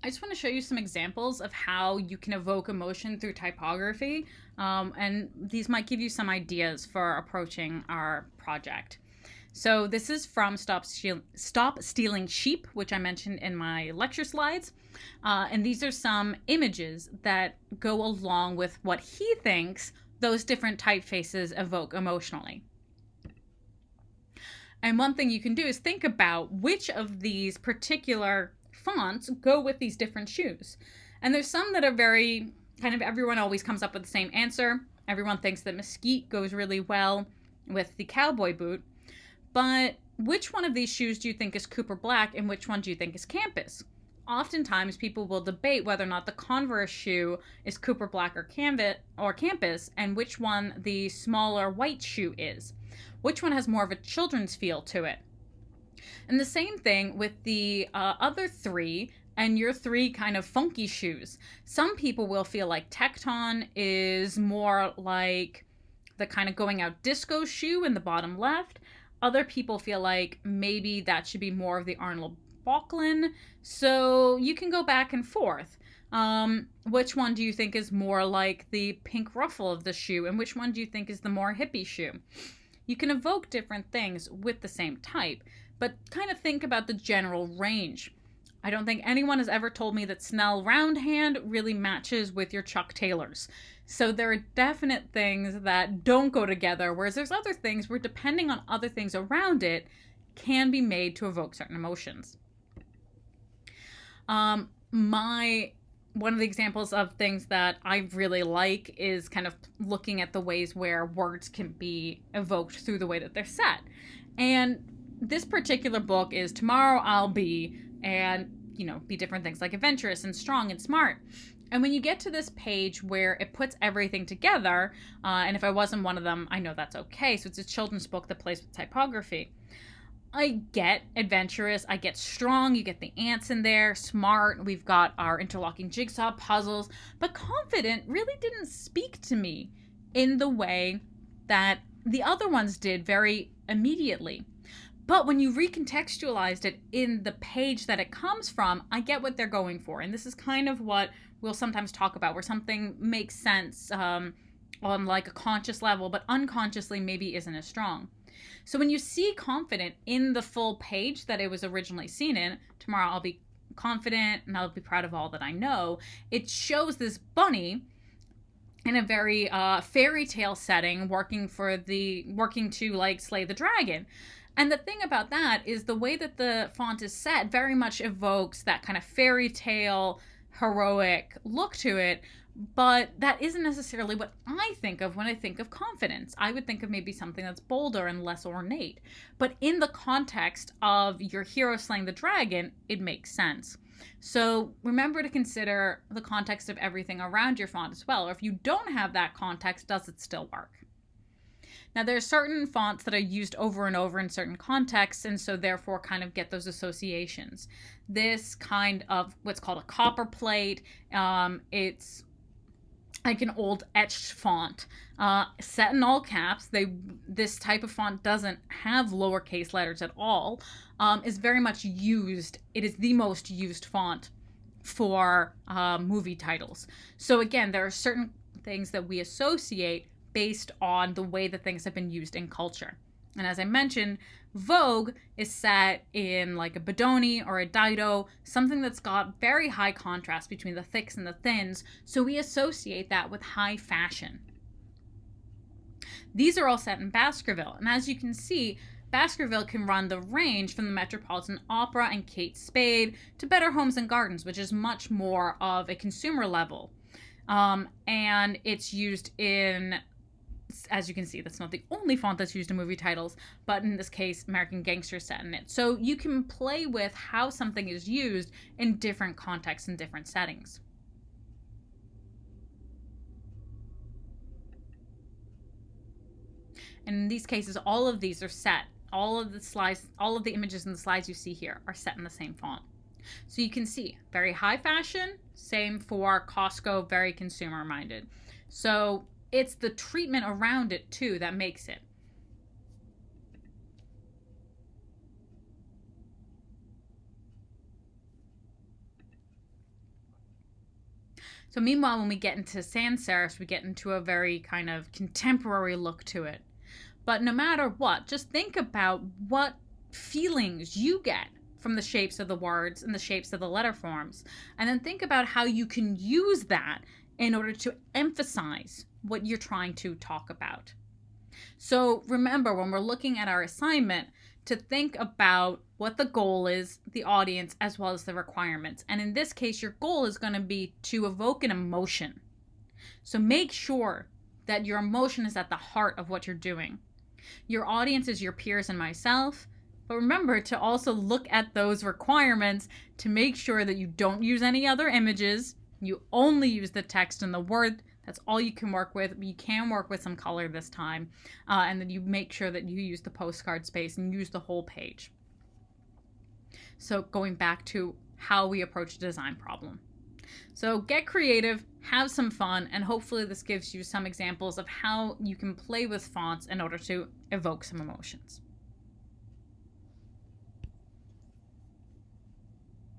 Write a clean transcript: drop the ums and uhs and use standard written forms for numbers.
I just want to show you some examples of how you can evoke emotion through typography, and these might give you some ideas for approaching our project. So this is from Stop Stealing Sheep, which I mentioned in my lecture slides. And these are some images that go along with what he thinks those different typefaces evoke emotionally. And one thing you can do is think about which of these particular fonts go with these different shoes. And there's some that are very kind of, everyone always comes up with the same answer. Everyone thinks that mesquite goes really well with the cowboy boot. But which one of these shoes do you think is Cooper Black and which one do you think is Campus? Oftentimes people will debate whether or not the Converse shoe is Cooper Black or Campus, and which one the smaller white shoe is. Which one has more of a children's feel to it? And the same thing with the other three and your three kind of funky shoes. Some people will feel like Tecton is more like the kind of going out disco shoe in the bottom left. Other people feel like maybe that should be more of the Arnold Bauchlin. So you can go back and forth. Which one do you think is more like the pink ruffle of the shoe, and which one do you think is the more hippie shoe? You can evoke different things with the same type, but kind of think about the general range. I don't think anyone has ever told me that Snell Roundhand really matches with your Chuck Taylors. So there are definite things that don't go together, whereas there's other things where, depending on other things around it, can be made to evoke certain emotions. One of the examples of things that I really like is kind of looking at the ways where words can be evoked through the way that they're set. And this particular book is Tomorrow I'll Be, and, be different things like adventurous and strong and smart. And when you get to this page where it puts everything together, and if I wasn't one of them, I know that's okay. So it's a children's book that plays with typography. I get adventurous, I get strong, you get the ants in there, smart, we've got our interlocking jigsaw puzzles, but confident really didn't speak to me in the way that the other ones did very immediately. But when you recontextualized it in the page that it comes from, I get what they're going for. And this is kind of what we'll sometimes talk about, where something makes sense on like a conscious level, but unconsciously maybe isn't as strong. So when you see confident in the full page that it was originally seen in, Tomorrow I'll Be confident and I'll be proud of all that I know, it shows this bunny in a very fairy tale setting working to like slay the dragon. And the thing about that is the way that the font is set very much evokes that kind of fairy tale heroic look to it, but that isn't necessarily what I think of when I think of confidence. I would think of maybe something that's bolder and less ornate. But in the context of your hero slaying the dragon, it makes sense. So remember to consider the context of everything around your font as well. Or if you don't have that context, does it still work? Now, there are certain fonts that are used over and over in certain contexts, and so therefore kind of get those associations. This kind of what's called a copper plate, it's like an old etched font, set in all caps. This type of font doesn't have lowercase letters at all. Is very much used. It is the most used font for movie titles. So again, there are certain things that we associate based on the way that things have been used in culture. And as I mentioned, Vogue is set in like a Bodoni or a Dido, something that's got very high contrast between the thicks and the thins, so we associate that with high fashion. These are all set in Baskerville, and as you can see, Baskerville can run the range from the Metropolitan Opera and Kate Spade to Better Homes and Gardens, which is much more of a consumer level. And it's used in, as you can see, that's not the only font that's used in movie titles, but in this case, American Gangster set in it. So you can play with how something is used in different contexts and different settings. And in these cases, all of these are set. All of the images in the slides you see here are set in the same font. So you can see very high fashion, same for Costco, very consumer minded. So it's the treatment around it too that makes it. So meanwhile, when we get into sans serifs, we get into a very kind of contemporary look to it. But no matter what, just think about what feelings you get from the shapes of the words and the shapes of the letter forms. And then think about how you can use that in order to emphasize what you're trying to talk about. So remember, when we're looking at our assignment, to think about what the goal is, the audience, as well as the requirements. And in this case, your goal is going to be to evoke an emotion. So make sure that your emotion is at the heart of what you're doing. Your audience is your peers and myself, but remember to also look at those requirements to make sure that you don't use any other images. You only use the text and the word. That's all you can work with. You can work with some color this time. And then you make sure that you use the postcard space and use the whole page. So going back to how we approach a design problem. So get creative, have some fun, and hopefully this gives you some examples of how you can play with fonts in order to evoke some emotions.